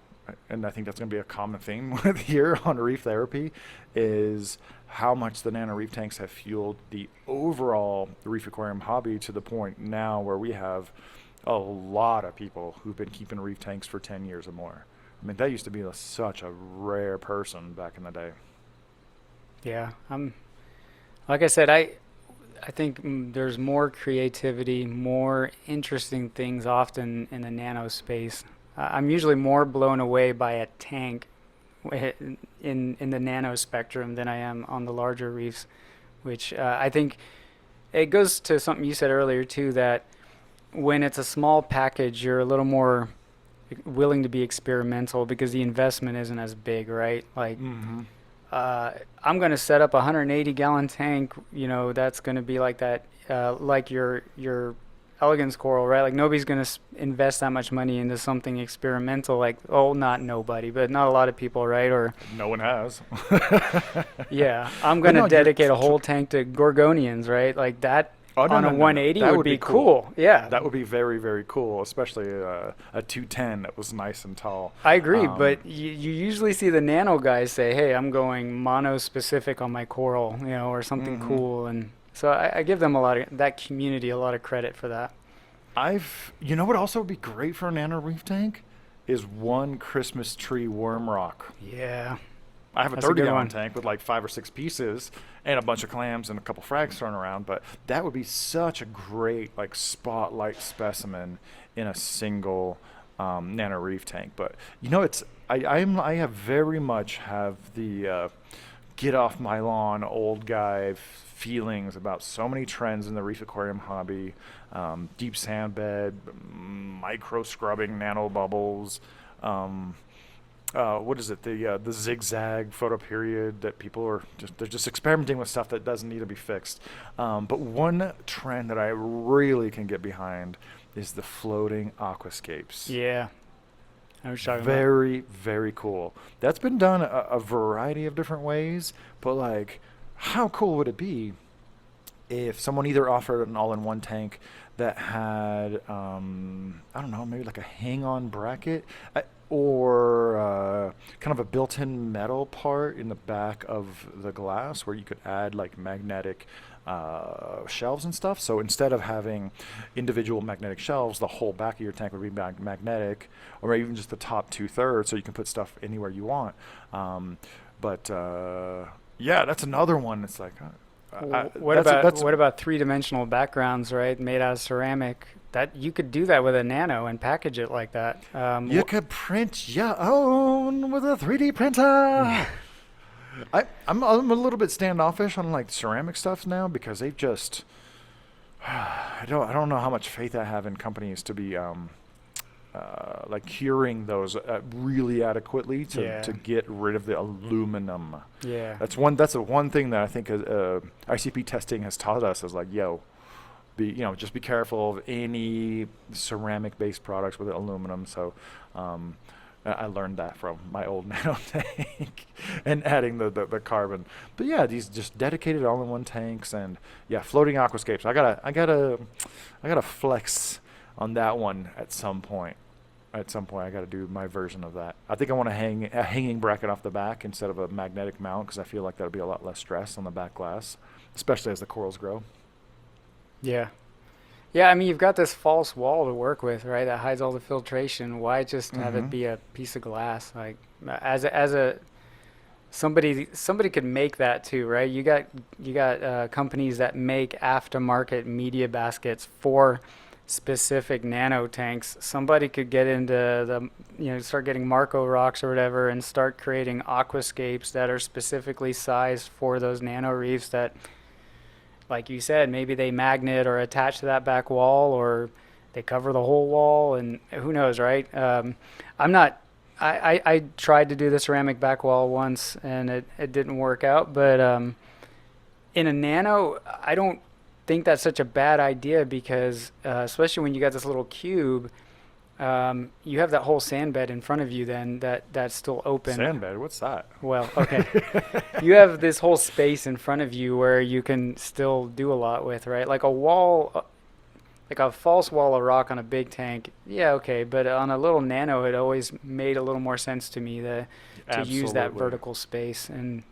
and I think that's going to be a common theme with here on Reef Therapy, is how much the Nano Reef tanks have fueled the overall reef aquarium hobby to the point now where we have a lot of people who've been keeping reef tanks for 10 years or more. I mean, that used to be such a rare person back in the day. Yeah, like I said, I think there's more creativity, more interesting things often in the nano space. I'm usually more blown away by a tank in the nano spectrum than I am on the larger reefs, which I think it goes to something you said earlier too, that when it's a small package, you're a little more willing to be experimental because the investment isn't as big, right? Like, Mm-hmm. I'm going to set up a 180 gallon tank. You know, that's going to be like that, like your elegance coral, right? Like nobody's going to invest that much money into something experimental. Like, oh, not nobody, but not a lot of people, right? Or No one has. yeah, I'm But going to no, you're. dedicate a whole tank to gorgonians, right? Like that Oh no on a no no no! 180 That would would be be cool. cool. Yeah, That would be very very cool, especially a 210 that was nice and tall. I agree, Um, but you usually see the nano guys say, "Hey, I'm going mono specific on my coral," you know, or something hmm cool, and so I give them a lot of that community a lot of credit for that. You know what also would be great for a nano reef tank is one Christmas tree worm rock. Yeah, I have a that's a 30 good gallon one. tank with like 5 or 6 pieces and a bunch of clams and a couple frags thrown around, but that would be such a great like spotlight specimen in a single nano reef tank. But you know, I have very much have the get off my lawn old guy feelings about so many trends in the reef aquarium hobby. Deep sand bed, micro scrubbing, nano bubbles. Um, what is it? The zigzag photo period that people are they're just experimenting with stuff that doesn't need to be fixed. But one trend that I really can get behind is the floating aquascapes. Yeah, I was talking about. Very very cool. That's been done a variety of different ways, but like, how cool would it be if someone either offered an all-in-one tank that had I don't know, maybe like a hang-on bracket, or kind of a built-in metal part in the back of the glass where you could add like magnetic shelves and stuff. So instead of having individual magnetic shelves, the whole back of your tank would be magnetic, or even just the top 2/3, so you can put stuff anywhere you want. Um, but yeah, that's another one. It's like What about three-dimensional backgrounds, right? Made out of ceramic. That you could do that with a nano and package it like that. you could print your own with a 3D printer. I'm a little bit standoffish on like ceramic stuff now because they've just I don't know how much faith I have in companies to be like curing those really adequately Yeah, to get rid of the aluminum. yeah, That's the one thing that I think ICP testing has taught us is like, yo, just be careful of any ceramic based products with aluminum. So I learned that from my old nano tank and adding the carbon. But yeah, these just dedicated all-in-one tanks and yeah, floating aquascapes. I gotta flex on that one at some point. At some point, I got to do my version of that. I think I want to hang a hanging bracket off the back instead of a magnetic mount because I feel like that'll be a lot less stress on the back glass, especially as the corals grow. yeah. Yeah, I mean, you've got this false wall to work with, right? That hides all the filtration. Why just have it Mm-hmm. be a piece of glass? Like, as a somebody could make that too, right? You got companies that make aftermarket media baskets for specific nano tanks. Somebody could get into start getting Marco rocks or whatever, and start creating aquascapes that are specifically sized for those nano reefs that, like you said, maybe they magnet or attach to that back wall, or they cover the whole wall, and who knows, right? I'm not. I tried to do the ceramic back wall once, and it didn't work out. But in a nano, I don't think that's such a bad idea because, especially when you got this little cube, you have that whole sand bed in front of you. Then that's still open. Sandbed, what's that? Well, okay. You have this whole space in front of you where you can still do a lot with, right? Like a wall, like a false wall of rock on a big tank. Yeah, okay, but on a little nano, it always made a little more sense to me to use that Absolutely. vertical space and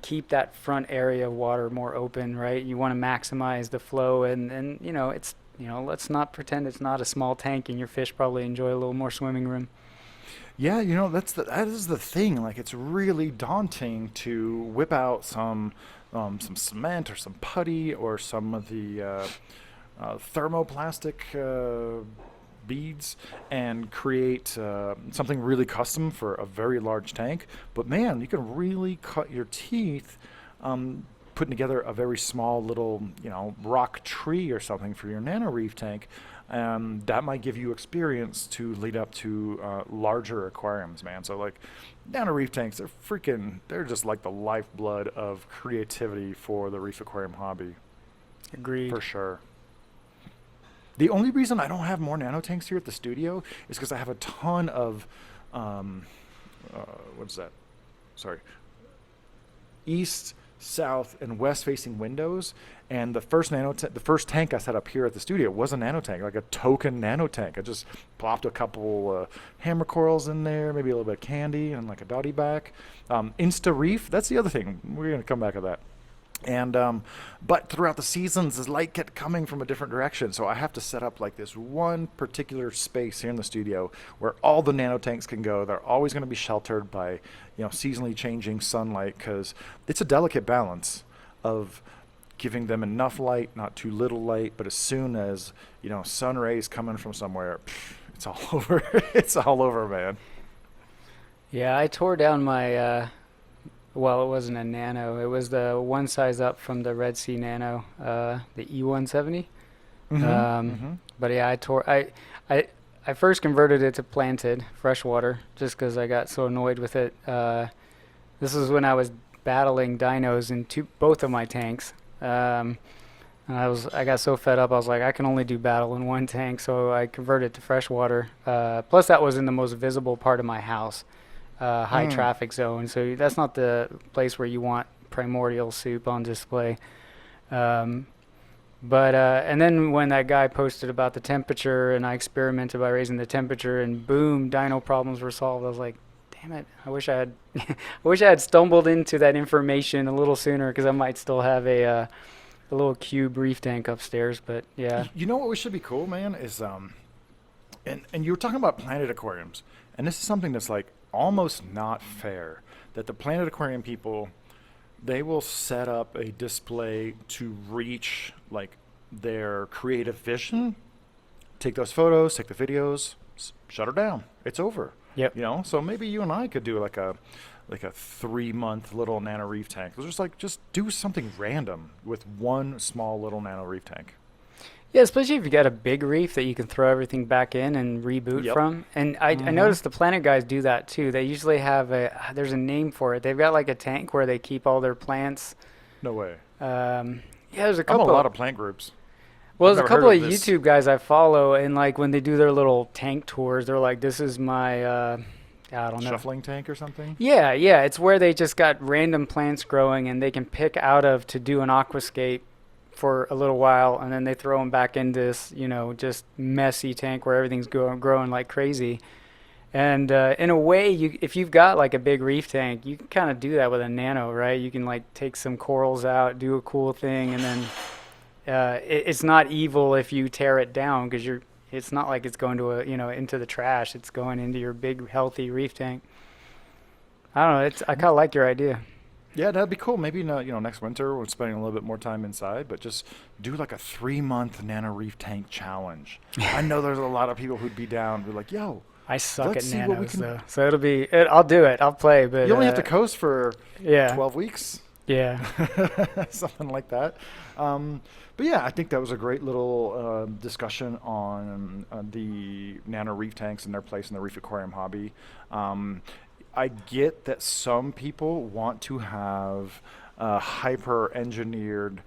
keep that front area of water more open, right? You want to maximize the flow, and let's not pretend it's not a small tank and your fish probably enjoy a little more swimming room. Yeah, that is the thing. Like, it's really daunting to whip out some cement or some putty or some of the thermoplastic beads and create something really custom for a very large tank. But man, you can really cut your teeth putting together a very small little, rock tree or something for your Nano Reef tank, that might give you experience to lead up to larger aquariums, man. So like Nano Reef tanks, they're just like the lifeblood of creativity for the reef aquarium hobby. Agreed. For sure. The only reason I don't have more nano tanks here at the studio is because I have a ton of, what's that? Sorry. East, south, and west facing windows. And the first the first tank I set up here at the studio was a nano tank, like a token nano tank. I just plopped a couple hammer corals in there, maybe a little bit of candy, and like a dotty back. Insta Reef, that's the other thing. We're going to come back to that. And but throughout the seasons, the light kept coming from a different direction, so I have to set up like this one particular space here in the studio where all the nano tanks can go. They're always going to be sheltered by seasonally changing sunlight, because it's a delicate balance of giving them enough light, not too little light. But as soon as sun rays coming from somewhere, it's all over. It's all over, man. Yeah, I tore down my. Well, it wasn't a Nano. It was the one size up from the Red Sea Nano, the E170. But yeah, I first converted it to planted freshwater just because I got so annoyed with it. This was when I was battling dinos in both of my tanks. And I got so fed up. I was like, I can only do battle in one tank, so I converted to freshwater. Plus, that was in the most visible part of my house. High traffic zone, so that's not the place where you want primordial soup on display. And then when that guy posted about the temperature, and I experimented by raising the temperature, and boom, dino problems were solved. I was like, damn it, I wish I had stumbled into that information a little sooner, because I might still have a little cube reef tank upstairs. But yeah, you know what should be cool, man, is and you were talking about planted aquariums, and this is something that's like almost not fair, that the planted aquarium people, they will set up a display to reach like their creative vision, take those photos, take the videos, shut her down, it's over. Yep. So maybe you and I could do like a 3-month little Nano Reef tank. Just do something random with one small little Nano Reef tank. Yeah, especially if you got a big reef that you can throw everything back in and reboot from. And I noticed the Planet guys do that too. They usually have there's a name for it. They've got like a tank where they keep all their plants. No way. Yeah, there's a couple. I'm a lot of plant groups. Well, there's a couple of YouTube guys I follow, and like when they do their little tank tours, they're like, "This is my, I don't know, shuffling tank or something." Yeah, it's where they just got random plants growing, and they can pick out of to do an aquascape for a little while, and then they throw them back into this, just messy tank where everything's growing like crazy. And in a way, if you've got like a big reef tank, you can kind of do that with a nano, right? You can like take some corals out, do a cool thing, and then it's not evil if you tear it down, because it's not like it's going to into the trash. It's going into your big healthy reef tank. I don't know. I kind of like your idea. Yeah, that'd be cool. Maybe next winter we're spending a little bit more time inside, but just do like a 3-month Nano Reef tank challenge. I know there's a lot of people who'd be down. Be like, yo, I suck at nanos though, so I'll do it. I'll play, but you only have to coast for 12 weeks. Yeah, something like that. But yeah, I think that was a great little discussion on the Nano Reef tanks and their place in the reef aquarium hobby. I get that some people want to have a hyper-engineered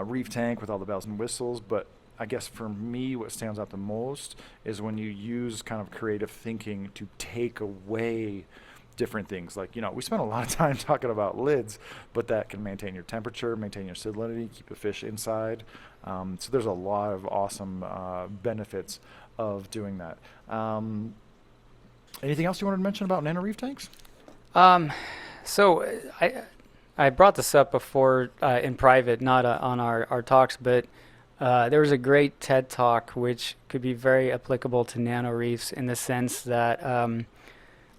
reef tank with all the bells and whistles, but I guess for me what stands out the most is when you use kind of creative thinking to take away different things. Like, we spent a lot of time talking about lids, but that can maintain your temperature, maintain your salinity, keep the fish inside. So there's a lot of awesome benefits of doing that. Anything else you wanted to mention about Nano Reef tanks? So I brought this up before in private, not on our talks, but there was a great TED Talk which could be very applicable to nano reefs in the sense that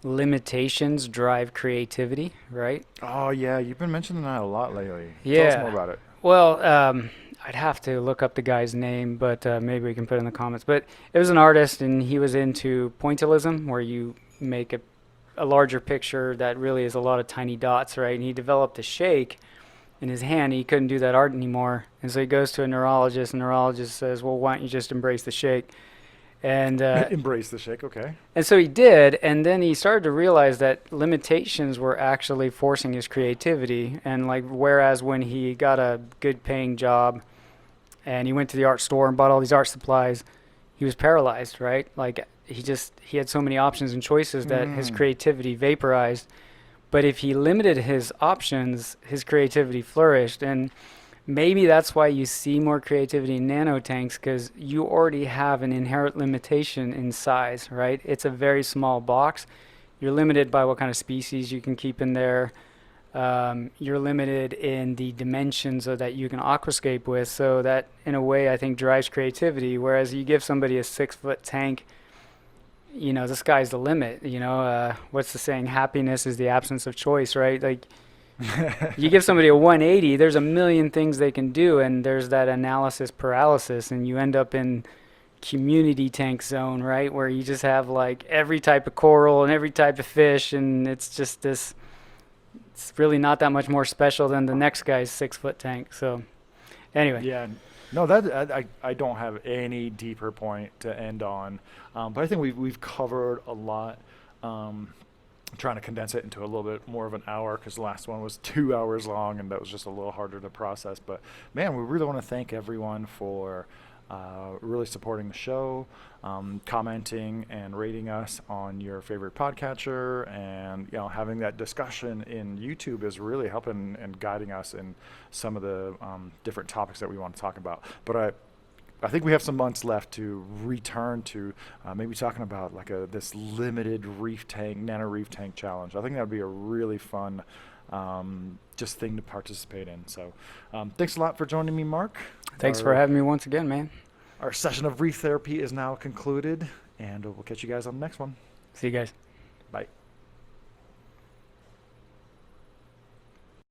limitations drive creativity, right? Oh, yeah. You've been mentioning that a lot lately. Yeah. Tell us more about it. Well, I'd have to look up the guy's name, but maybe we can put it in the comments. But it was an artist, and he was into pointillism, where you make a larger picture that really is a lot of tiny dots, right? And he developed a shake in his hand. He couldn't do that art anymore, and so he goes to a neurologist. And the neurologist says, "Well, why don't you just embrace the shake?" And Embrace the shake. Okay. and so he did, and then he started to realize that limitations were actually forcing his creativity. And like, whereas when he got a good paying job and he went to the art store and bought all these art supplies, he was paralyzed, right? Like he had so many options and choices that his creativity vaporized. But if he limited his options, his creativity flourished. And maybe that's why you see more creativity in nano tanks, because you already have an inherent limitation in size, right? It's a very small box. You're limited by what kind of species you can keep in there. You're limited in the dimensions so that you can aquascape with. So that, in a way, I think drives creativity. Whereas you give somebody a 6-foot tank, the sky's the limit. What's the saying? Happiness is the absence of choice, right? Like, you give somebody a 180, there's a million things they can do, and there's that analysis paralysis, and you end up in community tank zone, right, where you just have like every type of coral and every type of fish, and it's just this. It's really not that much more special than the next guy's 6-foot tank. So, anyway. Yeah. No, that I don't have any deeper point to end on, but I think we've covered a lot. Trying to condense it into a little bit more of an hour, because the last one was 2 hours long, and that was just a little harder to process. But man, we really want to thank everyone for really supporting the show, commenting and rating us on your favorite podcatcher, and having that discussion in YouTube is really helping and guiding us in some of the different topics that we want to talk about. But I think we have some months left to return to maybe talking about like this limited reef tank, nano reef tank challenge. I think that would be a really fun just thing to participate in. So thanks a lot for joining me, Mark. Thanks for having me once again, man. Our session of reef therapy is now concluded, and we'll catch you guys on the next one. See you guys. Bye.